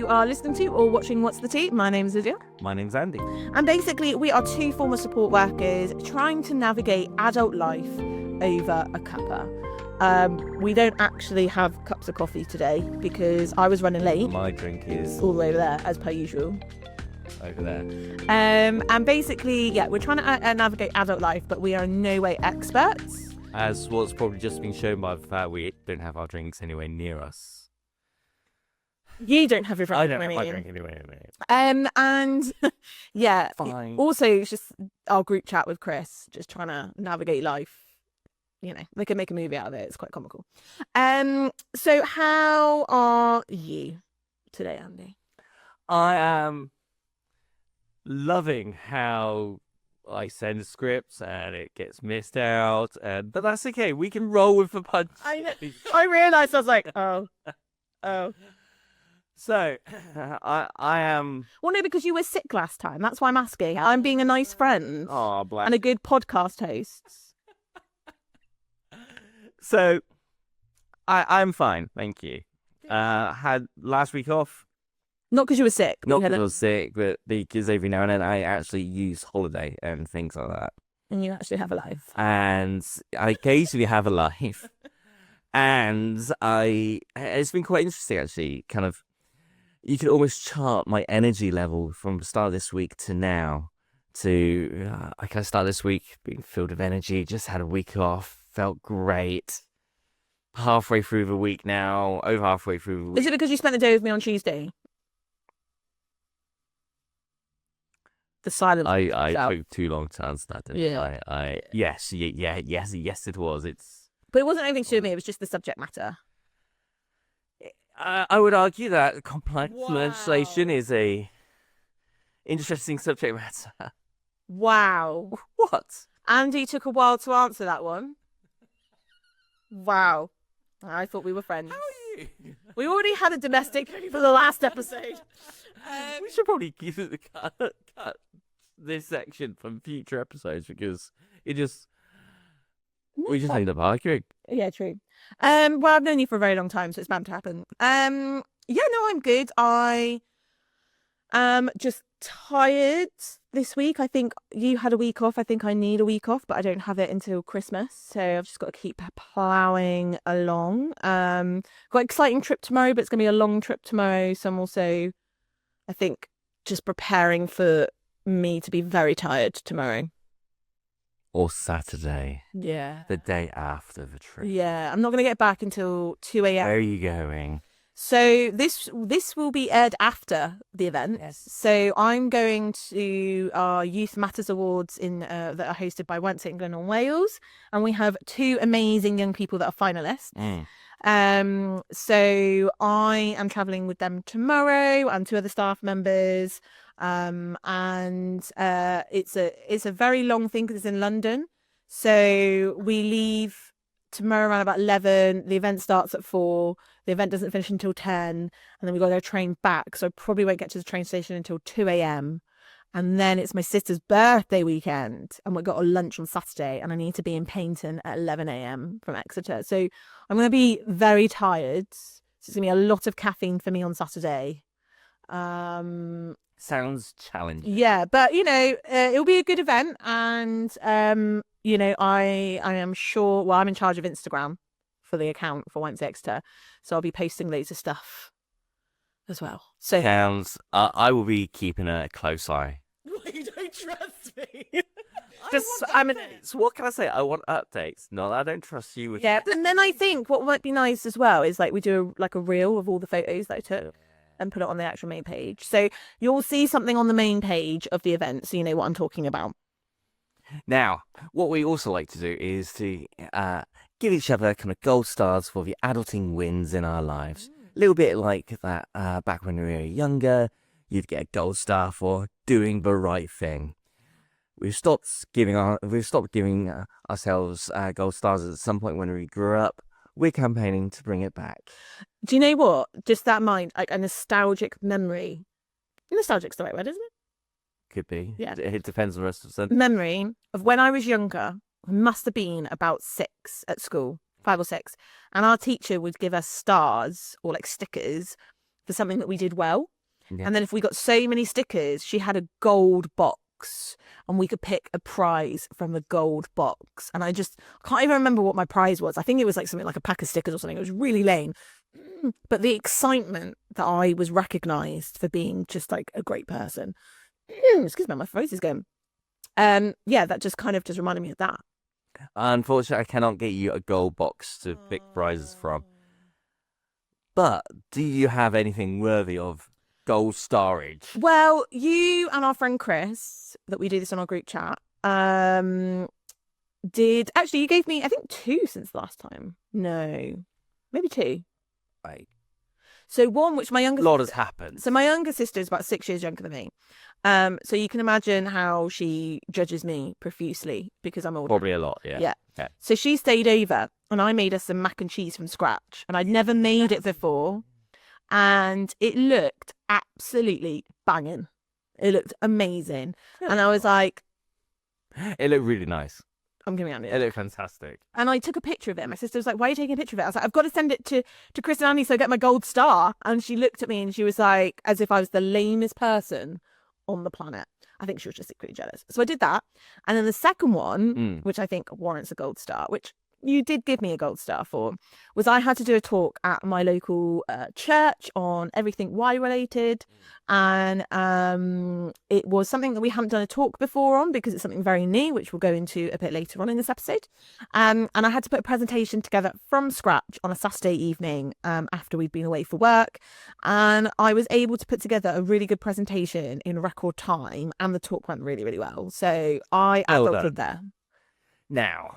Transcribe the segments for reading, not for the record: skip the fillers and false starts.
You are listening to or watching What's the Tea? My name's Lydia. My name's Andy. And basically, we are two former support workers trying to navigate adult life over a cuppa. We don't actually have cups of coffee today because I was running late. My drink is all the way over there, as per usual. over there. And basically, we're trying to navigate adult life, but we are in no way experts. As what's probably just been shown by the fact we don't have our drinks anywhere near us. You don't have your drink. I don't have my drink anywhere near me. And Fine. Also, it's just our group chat with Chris, just trying to navigate life. You know, they can make a movie out of it. It's quite comical. So how are you today, Andy? I am loving how I send scripts and it gets missed out, but that's okay. We can roll with the punch. I realised I was like, oh. So, I am. Well, no, because you were sick last time. That's why I'm asking. I'm being a nice friend and a good podcast host. So, I'm fine, thank you. Had last week off. Not because you were sick. Not because I was sick, but because every now and then I actually use holiday and things like that. And you actually have a life. And I occasionally have a life. And it's been quite interesting, actually. Kind of, you can almost chart my energy level from the start of this week to now. I kind of started this week being filled with energy, just had a week off, felt great. Halfway through the week now, over halfway through the week. Is it because you spent the day with me on Tuesday? The silence. I took too long to answer that, didn't I? Yes, it was. But it wasn't anything to do with me, it was just the subject matter. I would argue that complex legislation is a interesting subject matter. Wow. What? Andy took a while to answer that one. Wow. I thought we were friends. How are you? We already had a domestic for the last episode. We should probably cut this section from future episodes because we just end up arguing. Yeah, true. Well, I've known you for a very long time, so it's bound to happen. I'm good. I am just tired this week. I think you had a week off. I think I need a week off, but I don't have it until Christmas, so I've just got to keep ploughing along. Got an exciting trip tomorrow, but it's going to be a long trip tomorrow, so I'm also, I think, just preparing for me to be very tired tomorrow. Or Saturday. Yeah. The day after the trip. Yeah, I'm not going to get back until 2 a.m. Where are you going? So this will be aired after the event. Yes. So I'm going to our Youth Matters Awards that are hosted by Once England and Wales, and we have two amazing young people that are finalists. So I am travelling with them tomorrow and two other staff members. And it's a very long thing because it's in London. So we leave tomorrow around about 11. The event starts at 4. The event doesn't finish until 10, and then we got to go train back. So I probably won't get to the train station until 2 a.m. And then it's my sister's birthday weekend, and we've got a lunch on Saturday, and I need to be in Paignton at 11 a.m. from Exeter. So I'm going to be very tired. So it's going to be a lot of caffeine for me on Saturday. Sounds challenging. Yeah, but it'll be a good event, and I am sure. Well, I'm in charge of Instagram for the account for Once Exeter, so I'll be posting loads of stuff as well. So sounds. I will be keeping a close eye. You don't trust me. What can I say? I want updates. No, I don't trust you. And then I think what might be nice as well is we do a reel of all the photos that I took. And put it on the actual main page. So you'll see something on the main page of the event, so you know what I'm talking about. Now, what we also like to do is to give each other kind of gold stars for the adulting wins in our lives. A little bit like that back when we were younger, you'd get a gold star for doing the right thing. We've stopped giving ourselves gold stars at some point when we grew up. We're campaigning to bring it back. Do you know what? Just that mind, a nostalgic memory. Nostalgic's the right word, isn't it? Could be. Yeah. It depends on the rest of the memory of when I was younger. I must have been about 6 at school, 5 or 6. And our teacher would give us stars or stickers for something that we did well. Yeah. And then if we got so many stickers, she had a gold box and we could pick a prize from the gold box. And I can't even remember what my prize was. I think it was like something like a pack of stickers or something. It was really lame. But the excitement that I was recognised for being just like a great person. Excuse me, my voice is going. Yeah, that just kind of just reminded me of that. Unfortunately, I cannot get you a gold box to pick prizes from. But do you have anything worthy of gold starage? Well, you and our friend Chris, that we do this on our group chat, did actually, you gave me, I think, 2 since the last time. No, maybe 2. Right. So one, which my younger A lot has happened. So my younger sister is about 6 years younger than me. So you can imagine how she judges me profusely because I'm older. Probably a lot, yeah. Yeah. Okay. So she stayed over and I made us some mac and cheese from scratch. And I'd never made it before. And it looked absolutely banging. It looked amazing. And I was like, It looked really nice. I'm giving it. It looked fantastic. And I took a picture of it. My sister was like, why are you taking a picture of it? I was like, I've got to send it to Chris and Andy so I get my gold star. And she looked at me and she was like, as if I was the lamest person on the planet. I think she was just secretly jealous. So I did that. And then the second one, which I think warrants a gold star, which you did give me a gold star for, was I had to do a talk at my local church on everything Y related. And it was something that we hadn't done a talk before on because it's something very new, which we'll go into a bit later on in this episode. And I had to put a presentation together from scratch on a Saturday evening after we'd been away for work. And I was able to put together a really good presentation in record time and the talk went really, really well. So I felt good there. Now,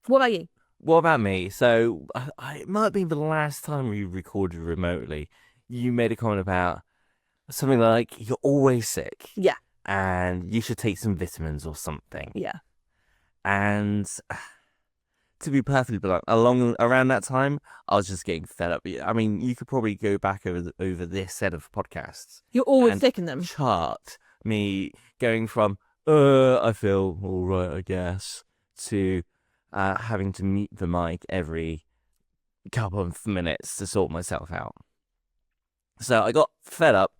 what about you? What about me? So it might be the last time we recorded remotely. You made a comment about something like you're always sick. Yeah. And you should take some vitamins or something. Yeah. And to be perfectly blunt, around that time, I was just getting fed up. I mean, you could probably go back over this set of podcasts. You're always sick in them. Chart me going from I feel all right, I guess, to having to mute the mic every couple of minutes to sort myself out. So I got fed up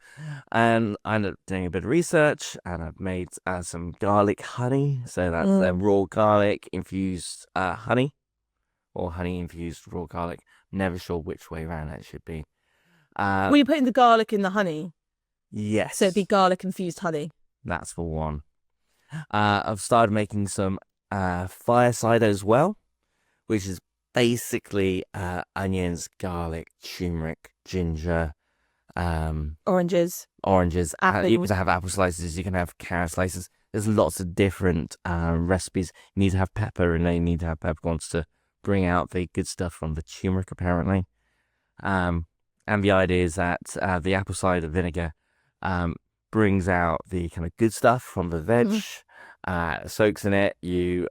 and I ended up doing a bit of research and I've made some garlic honey. So that's raw garlic infused honey or honey infused raw garlic. Never sure which way around that should be. Were you putting the garlic in the honey? Yes. So it'd be garlic infused honey. That's the one. I've started making some fire cider as well, which is basically onions, garlic, turmeric, ginger, oranges. You can have apple slices, you can have carrot slices. There's lots of different recipes. You need to have pepper and you need to have peppercorns to bring out the good stuff from the turmeric, apparently. And the idea is that the apple cider vinegar brings out the kind of good stuff from the veg, soaks in it, you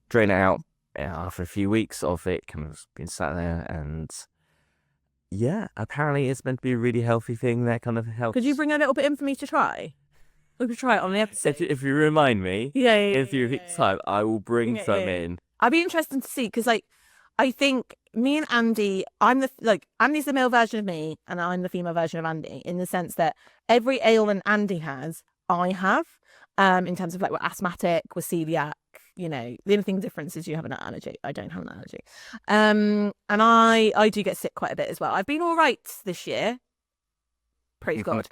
drain it out after a few weeks of it kind of being sat there, and yeah, apparently it's meant to be a really healthy thing that kind of helps. Could you bring a little bit in for me to try? We could try it on the episode. If you remind me, in a few weeks' time, I will bring some in. I'd be interested to see, because like, I think me and Andy, Andy's the male version of me and I'm the female version of Andy, in the sense that every ailment Andy has, I have, in terms of like, we're asthmatic, we're celiac, you know, the only thing difference is you have an allergy. I don't have an allergy. And I do get sick quite a bit as well. I've been all right this year. Praise God.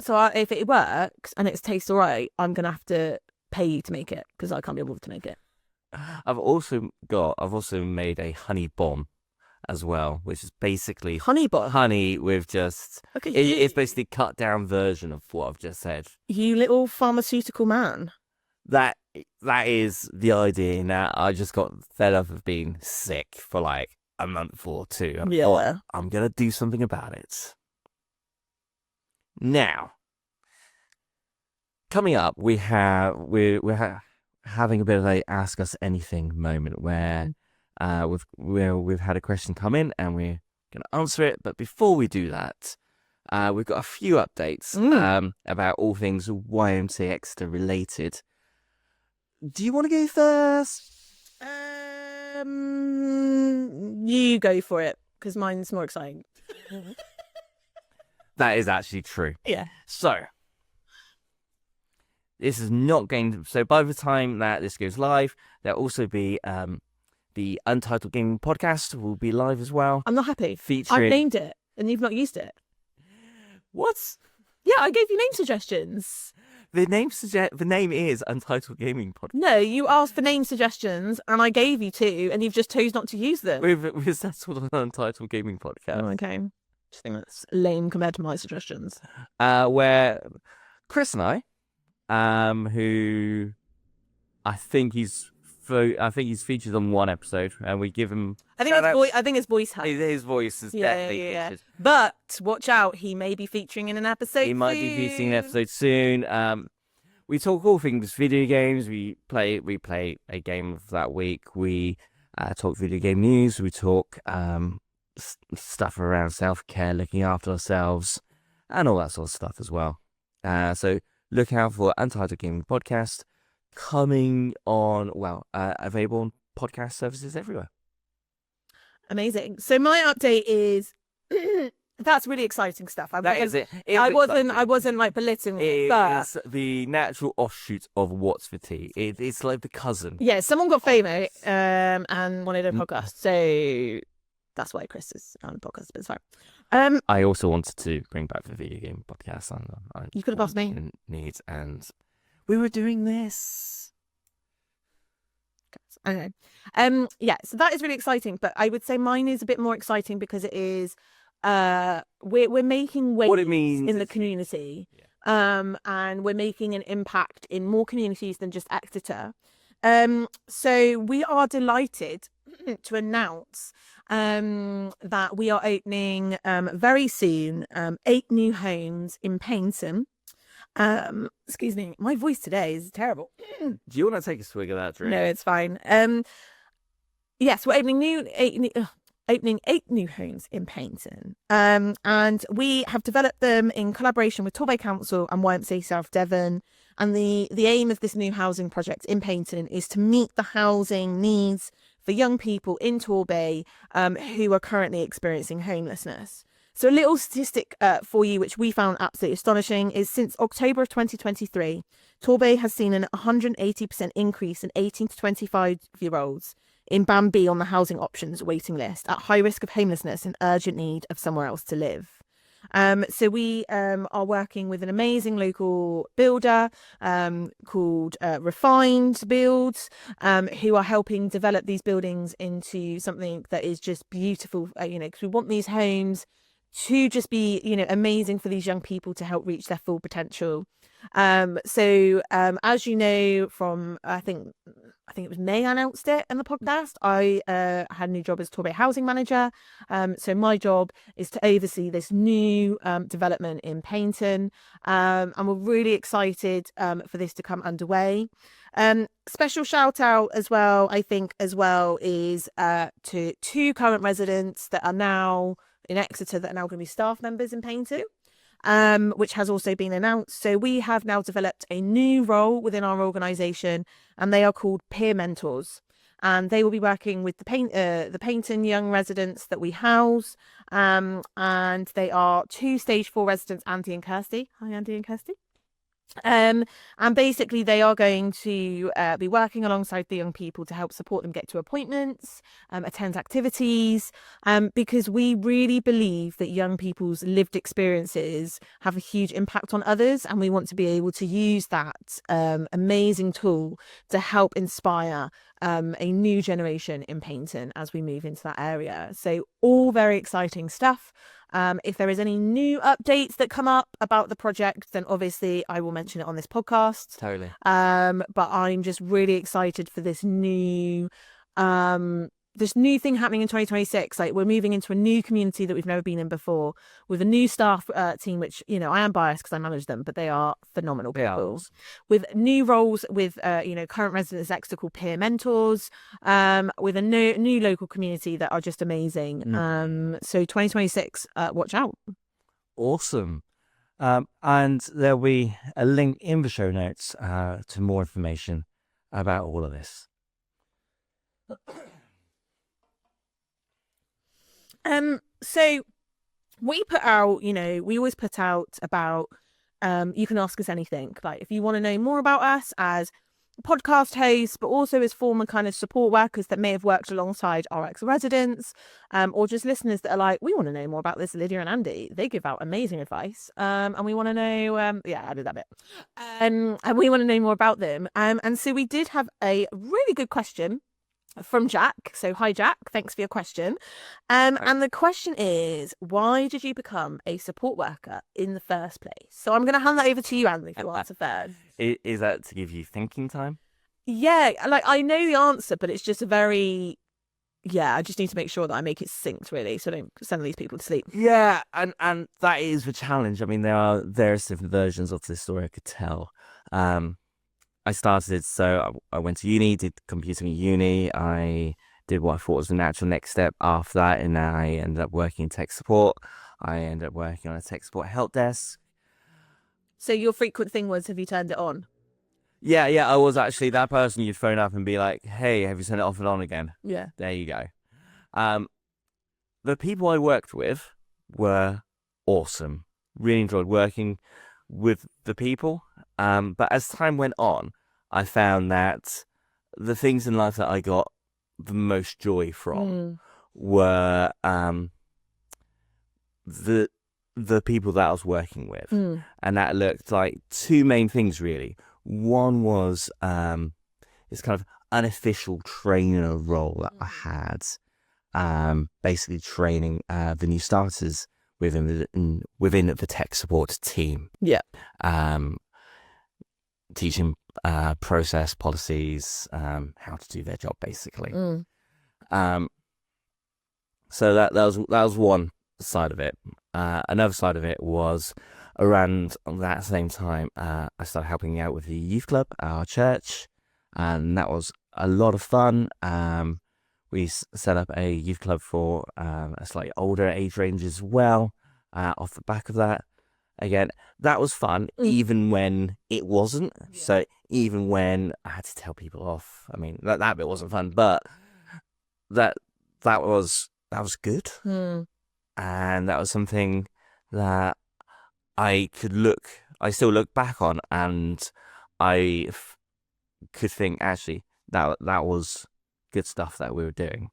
So if it works and it tastes all right, I'm going to have to pay you to make it because I can't be able to make it. I've also made a honey bomb as well, which is basically honey with just it's basically a cut down version of what I've just said. You little pharmaceutical man. That is the idea. Now I just got fed up of being sick for like a month or two. I thought, I'm gonna do something about it. Now, coming up, we're having a bit of a ask us anything moment where we've had a question come in and we're going to answer it. But before we do that, we've got a few updates about all things YMCA Exeter related. Do you want to go first? You go for it because mine's more exciting. That is actually true. Yeah. So, this is not going to... So, by the time that this goes live, there'll also be the Untitled Gaming Podcast will be live as well. I'm not happy. Featuring... I've named it, and you've not used it. What? Yeah, I gave you name suggestions. The name is Untitled Gaming Podcast. No, you asked for name suggestions, and I gave you 2, and you've just chose not to use them. We've settled on Untitled Gaming Podcast. Oh, okay. Just think that's lame compared to my suggestions. Where Chris and I, who I think he's featured on one episode, and we give him. I think his voice has. His voice is definitely featured. But watch out, he may be featuring in an episode. He might be featuring an episode soon. We talk all things video games. We play a game of that week. We talk video game news. We talk stuff around self-care, looking after ourselves, and all that sort of stuff as well. So look out for Untitled Gaming Podcast coming on, available on podcast services everywhere. Amazing. So my update is that's really exciting stuff. That is it. I wasn't like belittling it, but it's the natural offshoot of What's for Tea. It's like the cousin. Yeah, someone got famous and wanted a podcast, so that's why Chris is on the podcast. But it's fine. I also wanted to bring back the video game podcast. You could have asked me. And we were doing this. Okay. Yeah, so that is really exciting, but I would say mine is a bit more exciting because it is we're making waves what it means in the community. Yeah. And we're making an impact in more communities than just Exeter. So we are delighted to announce that we are opening very soon 8 new homes in Paignton. Excuse me, my voice today is terrible. Do you want to take a swig of that drink? No, it's fine. Yes, we're opening 8 new homes in Paignton. And we have developed them in collaboration with Torbay Council and YMCA South Devon. And the aim of this new housing project in Paignton is to meet the housing needs for young people in Torbay who are currently experiencing homelessness. So a little statistic for you, which we found absolutely astonishing, is since October of 2023, Torbay has seen an 180% increase in 18 to 25-year-olds in Band B on the housing options waiting list at high risk of homelessness and urgent need of somewhere else to live. So we are working with an amazing local builder called Refined Builds, who are helping develop these buildings into something that is just beautiful, because we want these homes to just be, amazing for these young people to help reach their full potential. So as you know from, I think it was May I announced it in the podcast, I had a new job as Torbay housing manager. So my job is to oversee this new development in Paignton. And we're really excited for this to come underway. Special shout out as well, I think as well, is to 2 current residents that are now in Exeter that are now going to be staff members in Paignton, which has also been announced. So we have now developed a new role within our organisation, and they are called peer mentors. And they will be working with the Paignton young residents that we house. And they are 2 stage 4 residents, Andy and Kirsty. Hi, Andy and Kirsty. And basically they are going to be working alongside the young people to help support them get to appointments, attend activities, because we really believe that young people's lived experiences have a huge impact on others, and we want to be able to use that amazing tool to help inspire a new generation in Paignton as we move into that area. So all very exciting stuff. If there is any new updates that come up about the project, then obviously I will mention it on this podcast. Totally. But I'm just really excited for this new thing happening in 2026. Like, we're moving into a new community that we've never been in before, with a new staff team, which, I am biased because I manage them, but they are phenomenal people. With new roles with, current residents Exeter called peer mentors, with a new local community that are just amazing. So 2026, watch out. Awesome. And there'll be a link in the show notes to more information about all of this. So we put out, we always put out about, you can ask us anything. Like if you want to know more about us as podcast hosts, but also as former kind of support workers that may have worked alongside our ex-residents, or just listeners that are like, we want to know more about this Lydia and Andy. They give out amazing advice, and we want to know. Yeah, I did that bit. And we want to know more about them. And so we did have a really good question from Jack. So hi Jack, thanks for your question. And the question is, why did you become a support worker in the first place? So I'm going to hand that over to you, Andy, if you answer first. Is that to give you thinking time? Yeah, like I know the answer, but it's just a very, I just need to make sure that I make it succinct, really, so I don't send these people to sleep. Yeah, and that is the challenge. I mean, there are various different versions of this story I could tell. I started, so I went to uni, did computing at uni. I did what I thought was the natural next step after that, and then I ended up working in tech support. I ended up working on a tech support help desk. So your frequent thing was, have you turned it on? Yeah, I was actually that person you'd phone up and be like, hey, have you turned it off and on again? Yeah. There you go. The people I worked with were awesome. Really enjoyed working with the people. But as time went on, I found that the things in life that I got the most joy from were the people that I was working with. And that looked like two main things, really. One was this kind of unofficial trainer role that I had, basically training the new starters within the tech support team. Yeah. Teaching process policies, how to do their job, basically. So that was one side of it. Another side of it was around that same time, I started helping out with the youth club at our church, and that was a lot of fun. We set up a youth club for a slightly older age range as well. Off the back of that, again, that was fun, even when it wasn't. Yeah. So even when I had to tell people off, I mean, that bit wasn't fun, but that was good. And that was something that I still look back on, and I could think, actually, that was good stuff that we were doing.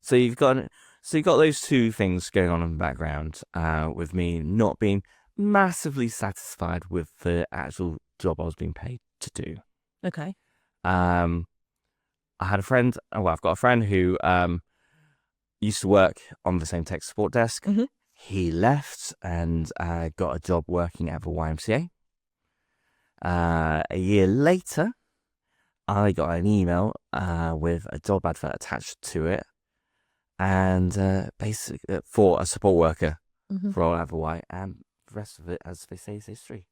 So you've got those two things going on in the background, with me not being massively satisfied with the actual job I was being paid to do. Okay. I had a friend. Well, I've got a friend who used to work on the same tech support desk. He left and got a job working at the YMCA. A year later, I got an email with a job advert attached to it, and basically for a support worker for all at the Y, and the rest of it, as they say, is history.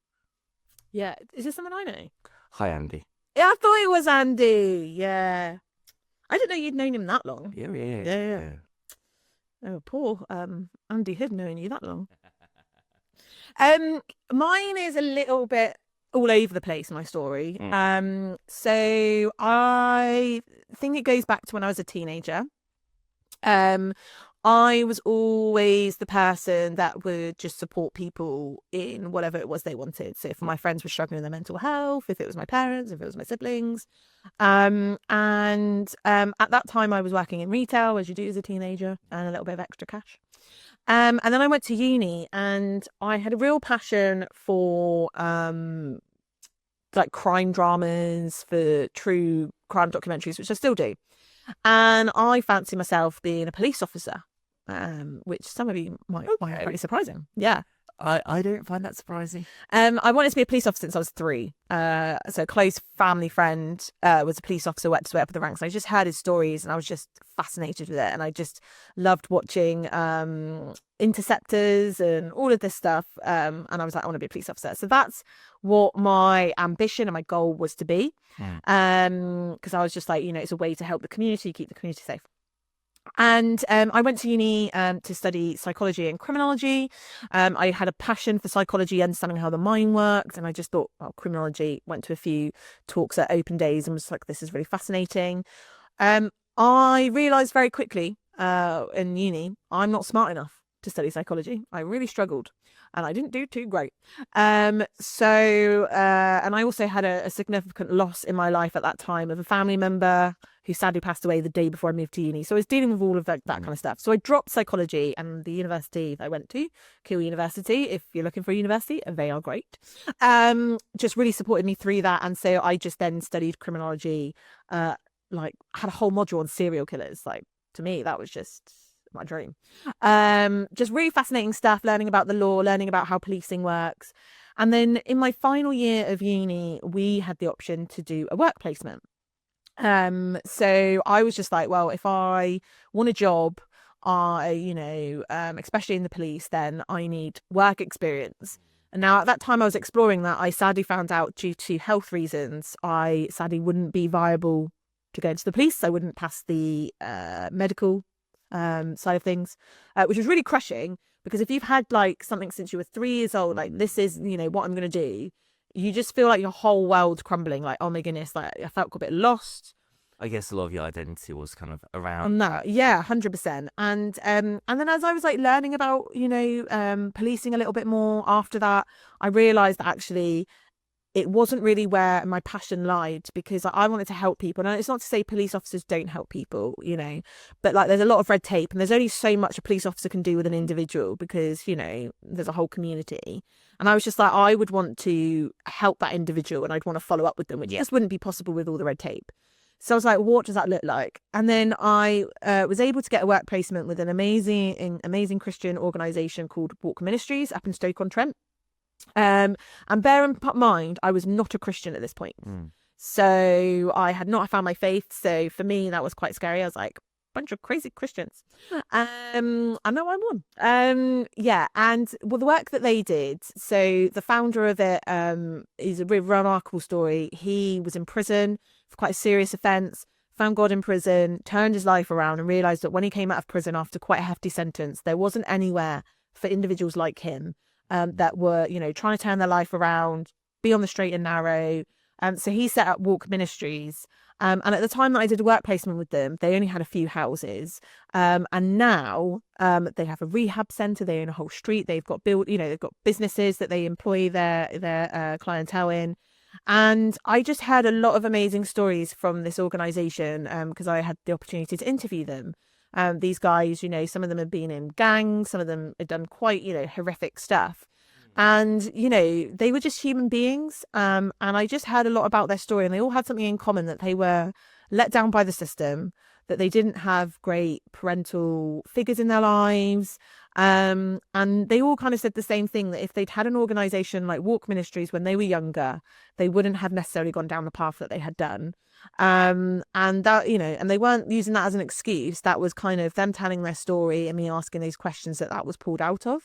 Yeah, is this someone I know? Hi, Andy. Yeah, I thought it was Andy. Yeah, I didn't know you'd known him that long. Yeah. Oh, poor Andy had known you that long. Mine is a little bit all over the place, my story. So I think it goes back to when I was a teenager. I was always the person that would just support people in whatever it was they wanted. So if my friends were struggling with their mental health, if it was my parents, if it was my siblings. And at that time I was working in retail, as you do as a teenager, and a little bit of extra cash. And then I went to uni, and I had a real passion for like crime dramas, for true crime documentaries, which I still do. And I fancy myself being a police officer, which some of you might find pretty surprising. Yeah. I don't find that surprising. I wanted to be a police officer since I was 3. So a close family friend was a police officer, worked his way up the ranks. I just heard his stories, and I was just fascinated with it. And I just loved watching interceptors and all of this stuff. And I was like, I want to be a police officer. So that's what my ambition and my goal was to be. Because I was just like, it's a way to help the community, keep the community safe. And I went to uni to study psychology and criminology. I had a passion for psychology, understanding how the mind worked, and I just thought, well, criminology. Went to a few talks at open days and was like, this is really fascinating. I realised very quickly in uni, I'm not smart enough to study psychology. I really struggled and I didn't do too great. And I also had a significant loss in my life at that time of a family member who sadly passed away the day before I moved to uni. So I was dealing with all of that kind of stuff. So I dropped psychology, and the university that I went to, Keele University, if you're looking for a university, they are great, just really supported me through that. And so I just then studied criminology, like had a whole module on serial killers. Like, to me, that was just my dream. Just really fascinating stuff, learning about the law, learning about how policing works. And then in my final year of uni, we had the option to do a work placement. So I was just like, well, if I want a job, especially in the police, then I need work experience. And now at that time I was exploring that. I sadly found out, due to health reasons, I sadly wouldn't be viable to go into the police. I wouldn't pass the medical side of things, which was really crushing, because if you've had like something since you were 3 years old, like, this is, what I'm going to do, you just feel like your whole world's crumbling. Like, oh my goodness, like I felt a bit lost. I guess a lot of your identity was kind of around that. Yeah, 100%. And then as I was like learning about, policing a little bit more after that, I realized that actually it wasn't really where my passion lied, because I wanted to help people. And it's not to say police officers don't help people, but like there's a lot of red tape, and there's only so much a police officer can do with an individual, because, there's a whole community. And I was just like, I would want to help that individual, and I'd want to follow up with them, which just wouldn't be possible with all the red tape. So I was like, what does that look like? And then I was able to get a work placement with an amazing Christian organisation called Walk Ministries up in Stoke-on-Trent. And bear in mind, I was not a Christian at this point. So I had not found my faith. So for me, that was quite scary. I was like, bunch of crazy Christians. I know I'm one. Yeah. And well, the work that they did, so the founder of it is a really remarkable story. He was in prison for quite a serious offence, found God in prison, turned his life around, and realised that when he came out of prison after quite a hefty sentence, there wasn't anywhere for individuals like him that were, trying to turn their life around, be on the straight and narrow. So he set up Walk Ministries. And at the time that I did a work placement with them, they only had a few houses. And now they have a rehab centre. They own a whole street. They've got they've got businesses that they employ their clientele in. And I just heard a lot of amazing stories from this organisation because I had the opportunity to interview them. These guys, some of them have been in gangs, some of them have done quite, horrific stuff. And, they were just human beings. And I just heard a lot about their story, and they all had something in common, that they were let down by the system, that they didn't have great parental figures in their lives. And they all kind of said the same thing, that if they'd had an organisation like Walk Ministries when they were younger, they wouldn't have necessarily gone down the path that they had done. And that, and they weren't using that as an excuse. That was kind of them telling their story and me asking these questions that was pulled out of.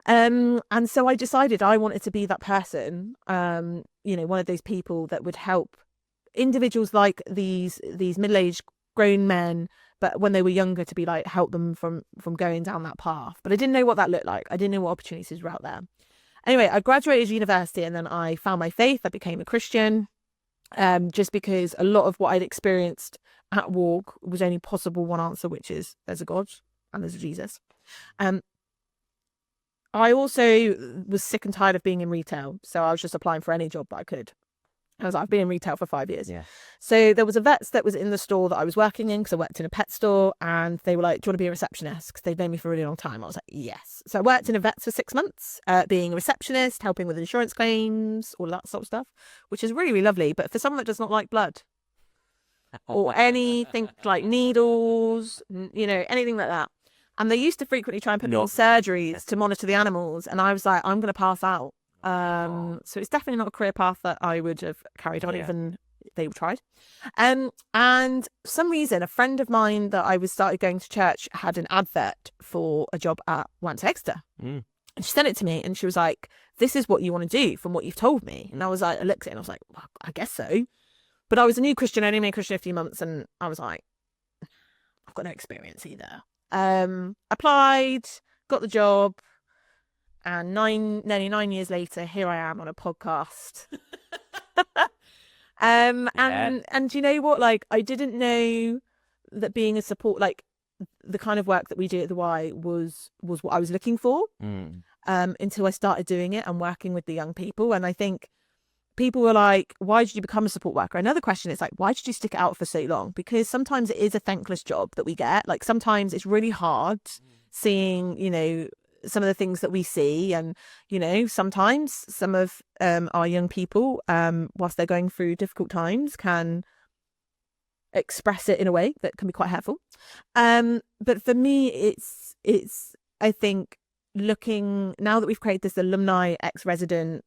And so I decided I wanted to be that person, one of those people that would help individuals like these middle-aged grown men, but when they were younger, to be like, help them from going down that path. But I didn't know what that looked like. I didn't know what opportunities were out there. Anyway, I graduated university, and then I found my faith. I became a Christian, just because a lot of what I'd experienced at Walk was only possible one answer, which is there's a God and there's a Jesus. I also was sick and tired of being in retail, so I was just applying for any job that I could. I've been in retail for 5 years. Yeah. So there was a vets that was in the store that I was working in, because I worked in a pet store, and they were like, do you want to be a receptionist? Because they'd known me for a really long time. I was like, yes. So I worked in a vets for 6 months, being a receptionist, helping with insurance claims, all that sort of stuff, which is really, really lovely. But for someone that does not like blood or anything like needles, anything like that. And they used to frequently try and put me in surgeries to monitor the animals. And I was like, I'm going to pass out. So it's definitely not a career path that I would have carried on, even if they tried. And for some reason, a friend of mine that I started going to church had an advert for a job at Once Exeter. And she sent it to me, and she was like, this is what you want to do from what you've told me. And I was like, I looked at it and I was like, well, I guess so. But I was a new Christian, only been a Christian a few months, and I was like, I've got no experience either. Applied, got the job, and nearly 9 years later, here I am on a podcast. And you know what? Like, I didn't know that being a support, like, the kind of work that we do at the Y was what I was looking for, until I started doing it and working with the young people. And I think people were like, why did you become a support worker? Another question is like, why did you stick it out for so long? Because sometimes it is a thankless job that we get. Like sometimes it's really hard seeing, you know, some of the things that we see. And, you know, sometimes some of our young people, whilst they're going through difficult times, can express it in a way that can be quite hurtful. But for me, it's I think, looking now that we've created this alumni ex-resident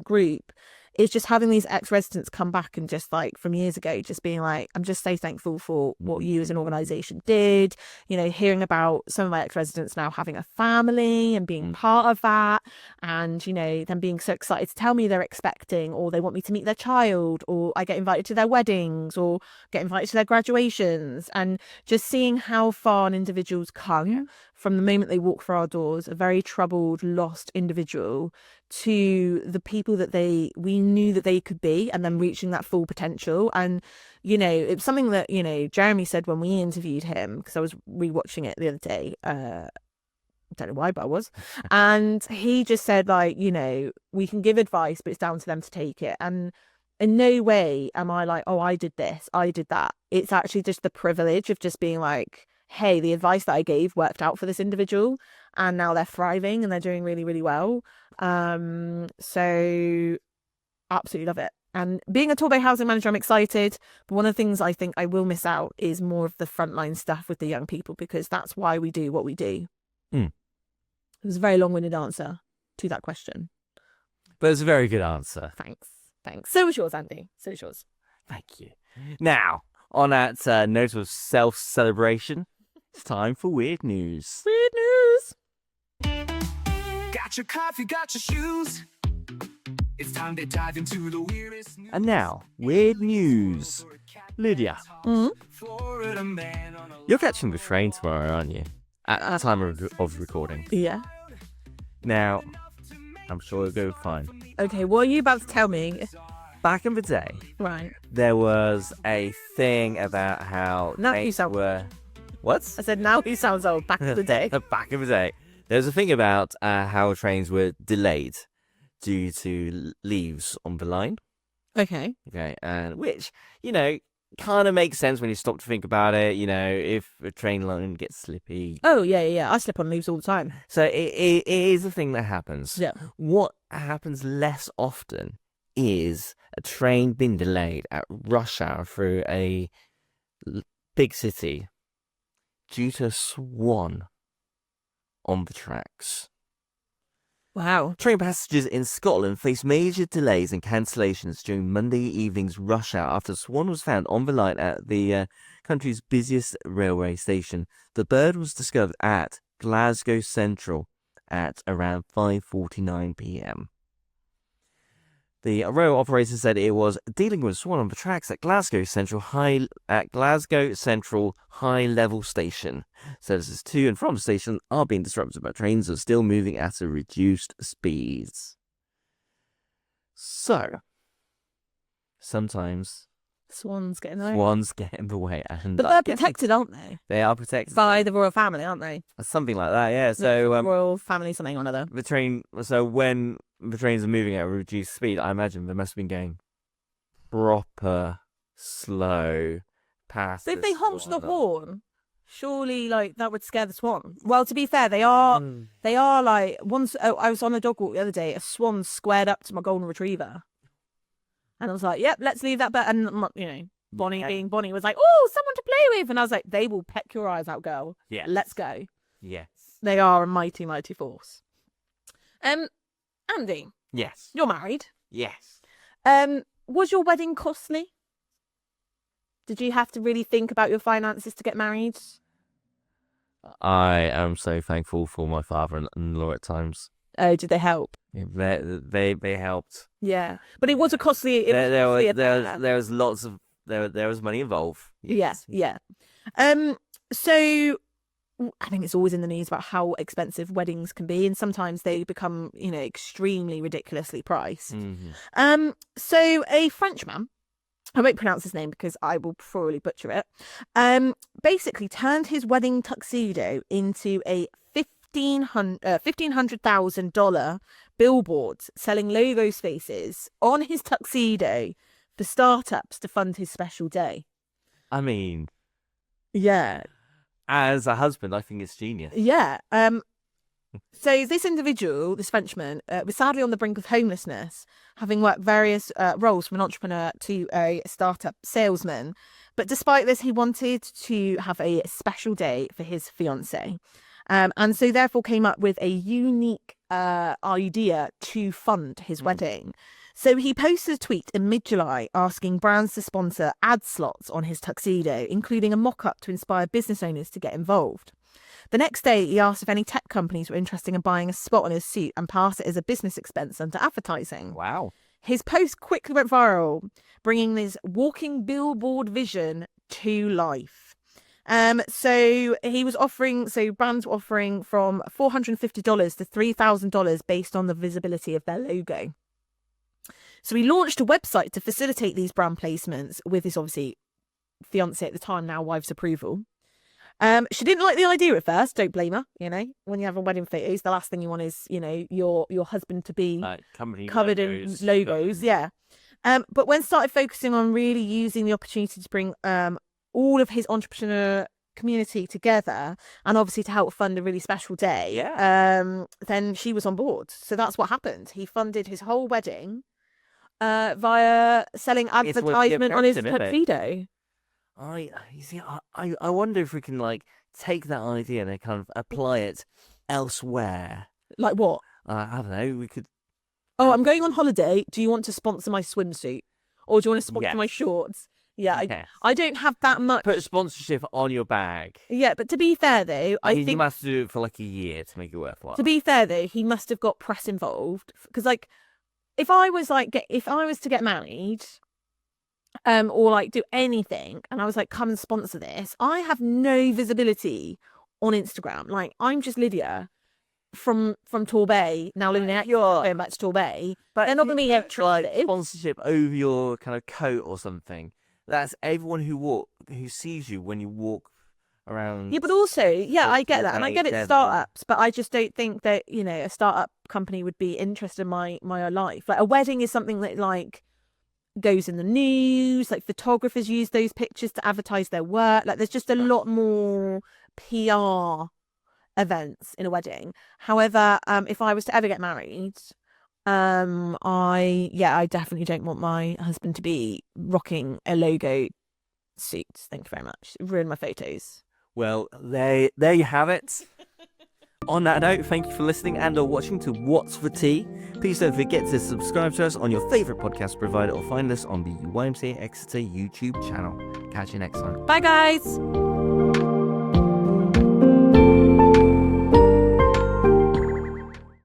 group, is just having these ex-residents come back and just like from years ago, just being like, I'm just so thankful for what you as an organisation did. You know, hearing about some of my ex-residents now having a family and being part of that, and, you know, them being so excited to tell me they're expecting, or they want me to meet their child, or I get invited to their weddings, or get invited to their graduations, and just seeing how far an individual's come from the moment they walk through our doors, a very troubled, lost individual, to the people that we knew that they could be, and then reaching that full potential. And, you know, it's something that, you know, Jeremy said when we interviewed him, because I was rewatching it the other day. I don't know why, but I was. And he just said, like, you know, we can give advice, but it's down to them to take it. And in no way am I like, oh, I did this, I did that. It's actually just the privilege of just being like, hey, the advice that I gave worked out for this individual, and now they're thriving and they're doing really, really well. So absolutely love it. And being a Torbay housing manager, I'm excited. But one of the things I think I will miss out is more of the frontline stuff with the young people, because that's why we do what we do. It was a very long-winded answer to that question. But it's a very good answer. Thanks. So was yours, Andy. So was yours. Thank you. Now, on that note of self-celebration, it's time for Weird News. Weird news. Got your coffee, got your shoes. It's time to dive into the weirdest news. And now, Weird News. Lydia, Florida man on a you're catching the train tomorrow, aren't you? At the time of recording. Yeah. Now, I'm sure it'll go fine. Okay, what are you about to tell me? Back in the day, Right. there was a thing about how Now you trains sound- were... What? I said, now he sounds old. Back in the day. Back in the day. There's a thing about how trains were delayed due to leaves on the line. Okay. Okay, and which, you know, kind of makes sense when you stop to think about it. You know, if a train line gets slippy. Oh, yeah. I slip on leaves all the time. So it is a thing that happens. Yeah. What happens less often is a train being delayed at rush hour through a big city due to a swan on the tracks. Wow. Train passengers in Scotland faced major delays and cancellations during Monday evening's rush hour after a swan was found on the line at the country's busiest railway station. The bird was discovered at Glasgow Central at around 5:49 p.m. The rail operator said it was dealing with a swan on the tracks at Glasgow Central High Level Station. Services to and from the station are being disrupted, but trains are still moving at a reduced speeds. So, sometimes Swans get in the way. swans get in the way, and But they're protected, aren't they? They are protected By the royal family, aren't they? something like that. Yeah. So royal family something or another. the train. So when the trains are moving at a reduced speed, I imagine they must have been going proper slow past. So if this they honked the swan. horn, surely like that would scare the swan. Well, to be fair, they are like once. Oh, I was on a dog walk the other day. A swan squared up to my golden retriever, and I was like, "Yep, let's leave that." But and you know, Bonnie being Bonnie was like, "Oh, someone to play with," and I was like, "They will peck your eyes out, girl. Yes. Let's go." Yes. They are a mighty, mighty force. Andy, Yes. you're married. Yes. Was your wedding costly? Did you have to really think about your finances to get married? I am so thankful for my father-in-law at times. Oh, did they help? They helped. Yeah, but it was a costly. There was lots of there was money involved. Yes. Yeah. So I think it's always in the news about how expensive weddings can be, and sometimes they become, you know, extremely ridiculously priced. Mm-hmm. So a Frenchman I won't pronounce his name because I will probably butcher it. Basically turned his wedding tuxedo into a $1,500,000 billboard selling logo spaces on his tuxedo for startups to fund his special day. I mean, Yeah. as a husband, I think it's genius. Yeah. So this individual, this Frenchman, was sadly on the brink of homelessness, having worked various roles from an entrepreneur to a startup salesman. But despite this, he wanted to have a special day for his fiancée. And so therefore came up with a unique idea to fund his wedding. So he posted a tweet in mid-July asking brands to sponsor ad slots on his tuxedo, including a mock-up to inspire business owners to get involved. The next day, he asked if any tech companies were interested in buying a spot on his suit and pass it as a business expense under advertising. Wow. His post quickly went viral, bringing this walking billboard vision to life. So brands were offering from $450 to $3,000 based on the visibility of their logo. So he launched a website to facilitate these brand placements with his obviously fiancée at the time, now wife's approval. She didn't like the idea at first. Don't blame her. When you have a wedding photos, the last thing you want is, your husband to be covered in logos. Yeah. But when started focusing on really using the opportunity to bring all of his entrepreneur community together and obviously to help fund a really special day, then she was on board. So that's what happened. He funded his whole wedding via selling advertisement on his tuxedo. I wonder if we can take that idea and kind of apply it elsewhere. Like what? I don't know. We could. Oh, I'm going on holiday. Do you want to sponsor my swimsuit, or do you want to sponsor my shorts? Yeah, yes. I don't have that much. Put a sponsorship on your bag. Yeah, but to be fair though, I think you must have to do it for a year to make it worthwhile. To be fair though, he must have got press involved because if I was to get married. Or do anything, and I was come and sponsor this. I have no visibility on Instagram. I'm just Lydia from Torbay, now living in going back to Torbay. But they're not going to be interested. Sponsorship over your kind of coat or something. That's everyone who sees you when you walk around. Yeah, but also, I get that, and I get it. Startups, but I just don't think that a startup company would be interested in my life. A wedding is something that goes in the news, photographers use those pictures to advertise their work. There's just a lot more PR events in a wedding. However, if I was to ever get married, I definitely don't want my husband to be rocking a logo suit. Thank you very much. It ruined my photos. Well, there you have it. On that note, thank you for listening and or watching to What's for Tea. Please don't forget to subscribe to us on your favourite podcast provider or find us on the YMCA Exeter YouTube channel. Catch you next time. Bye, guys.